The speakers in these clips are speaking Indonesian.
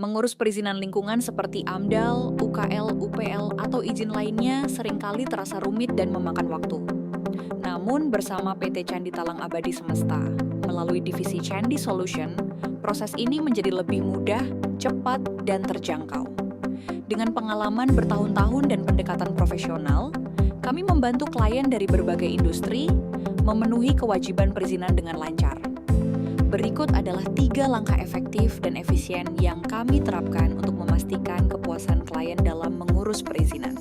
Mengurus perizinan lingkungan seperti AMDAL, UKL, UPL, atau izin lainnya seringkali terasa rumit dan memakan waktu. Namun, bersama PT Candi Talang Abadi Semesta, melalui divisi Candi Solution, proses ini menjadi lebih mudah, cepat, dan terjangkau. Dengan pengalaman bertahun-tahun dan pendekatan profesional, kami membantu klien dari berbagai industri memenuhi kewajiban perizinan dengan lancar. Berikut adalah 3 langkah efektif dan efisien yang kami terapkan untuk memastikan kepuasan klien dalam mengurus perizinan.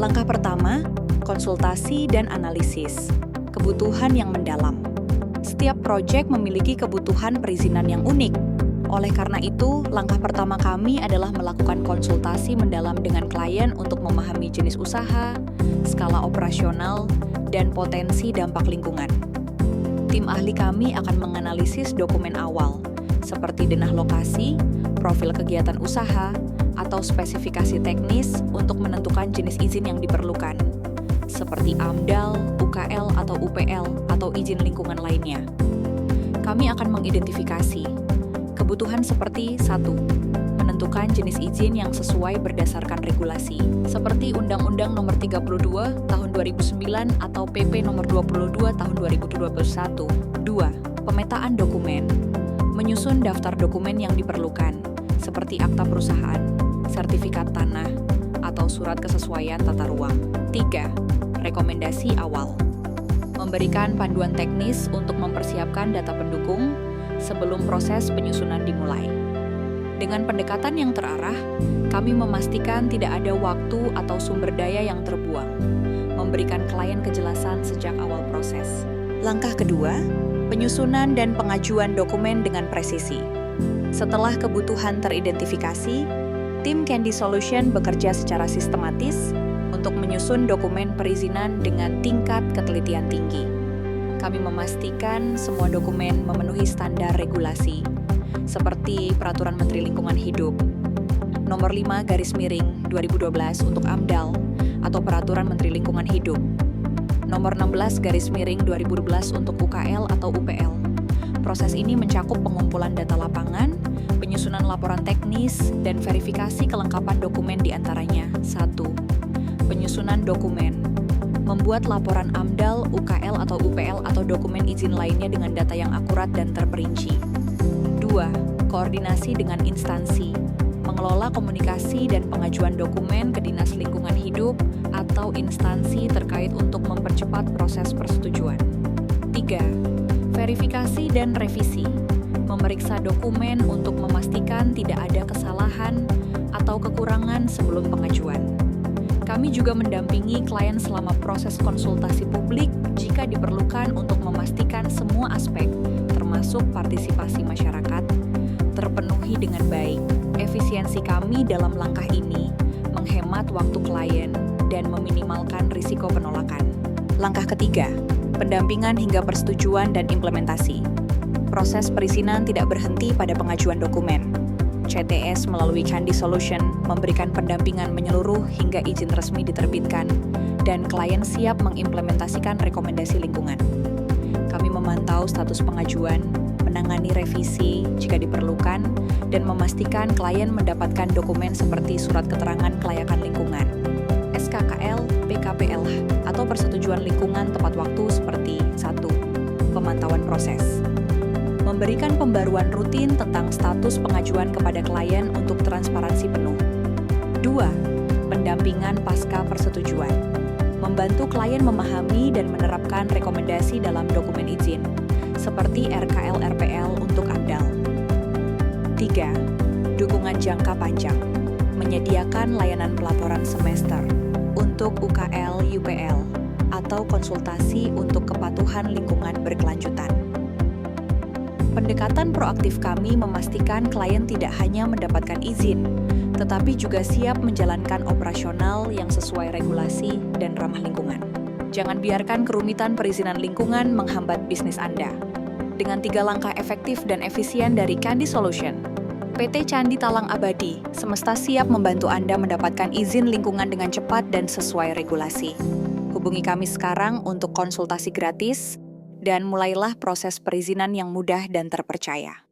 Langkah pertama, konsultasi dan analisis. Kebutuhan yang mendalam. Setiap proyek memiliki kebutuhan perizinan yang unik. Oleh karena itu, langkah pertama kami adalah melakukan konsultasi mendalam dengan klien untuk memahami jenis usaha, skala operasional, dan potensi dampak lingkungan. Tim ahli kami akan menganalisis dokumen awal, seperti denah lokasi, profil kegiatan usaha, atau spesifikasi teknis untuk menentukan jenis izin yang diperlukan, seperti AMDAL, UKL, atau UPL, atau izin lingkungan lainnya. Kami akan mengidentifikasi kebutuhan seperti 1. Menentukan jenis izin yang sesuai berdasarkan regulasi, seperti Undang-Undang Nomor 32 Tahun 2009 atau PP Nomor 22 Tahun 2021. 2. Pemetaan dokumen. Menyusun daftar dokumen yang diperlukan, seperti akta perusahaan, sertifikat tanah, atau surat kesesuaian tata ruang. 3. Rekomendasi awal. Memberikan panduan teknis untuk mempersiapkan data pendukung sebelum proses penyusunan dimulai. Dengan pendekatan yang terarah, kami memastikan tidak ada waktu atau sumber daya yang terbuang, memberikan klien kejelasan sejak awal proses. Langkah kedua, penyusunan dan pengajuan dokumen dengan presisi. Setelah kebutuhan teridentifikasi, tim Candi Solution bekerja secara sistematis untuk menyusun dokumen perizinan dengan tingkat ketelitian tinggi. Kami memastikan semua dokumen memenuhi standar regulasi, seperti Peraturan Menteri Lingkungan Hidup, Nomor 5/2012 untuk AMDAL, atau Peraturan Menteri Lingkungan Hidup, Nomor 16/2012 untuk UKL atau UPL. Proses ini mencakup pengumpulan data lapangan, penyusunan laporan teknis, dan verifikasi kelengkapan dokumen diantaranya. 1. Penyusunan dokumen. Membuat laporan AMDAL, UKL atau UPL atau dokumen izin lainnya dengan data yang akurat dan terperinci. 2. Koordinasi dengan instansi. Mengelola komunikasi dan pengajuan dokumen ke Dinas Lingkungan Hidup atau instansi terkait untuk mempercepat proses persetujuan. 3. Verifikasi dan revisi. Memeriksa dokumen untuk memastikan tidak ada kesalahan atau kekurangan sebelum pengajuan. Kami juga mendampingi klien selama proses konsultasi publik jika diperlukan untuk memastikan semua aspek, termasuk partisipasi masyarakat, terpenuhi dengan baik. Efisiensi kami dalam langkah ini menghemat waktu klien dan meminimalkan risiko penolakan. Langkah ketiga, pendampingan hingga persetujuan dan implementasi. Proses perizinan tidak berhenti pada pengajuan dokumen. CTS melalui Candi Solution memberikan pendampingan menyeluruh hingga izin resmi diterbitkan, dan klien siap mengimplementasikan rekomendasi lingkungan. Kami memantau status pengajuan, menangani revisi jika diperlukan, dan memastikan klien mendapatkan dokumen seperti surat keterangan kelayakan lingkungan, SKKL, PKPLH, atau persetujuan lingkungan tepat waktu seperti 1. Pemantauan proses. Memberikan pembaruan rutin tentang status pengajuan kepada klien untuk transparansi penuh. 2. Pendampingan pasca persetujuan. Membantu klien memahami dan menerapkan rekomendasi dalam dokumen izin, seperti RKL-RPL untuk AMDAL. 3. Dukungan jangka panjang. Menyediakan layanan pelaporan semester untuk UKL, UPL, atau konsultasi untuk kepatuhan lingkungan berkelanjutan. Pendekatan proaktif kami memastikan klien tidak hanya mendapatkan izin, tetapi juga siap menjalankan operasional yang sesuai regulasi dan ramah lingkungan. Jangan biarkan kerumitan perizinan lingkungan menghambat bisnis Anda. Dengan 3 langkah efektif dan efisien dari Candi Solution, PT Candi Talang Abadi Semesta siap membantu Anda mendapatkan izin lingkungan dengan cepat dan sesuai regulasi. Hubungi kami sekarang untuk konsultasi gratis, dan mulailah proses perizinan yang mudah dan terpercaya.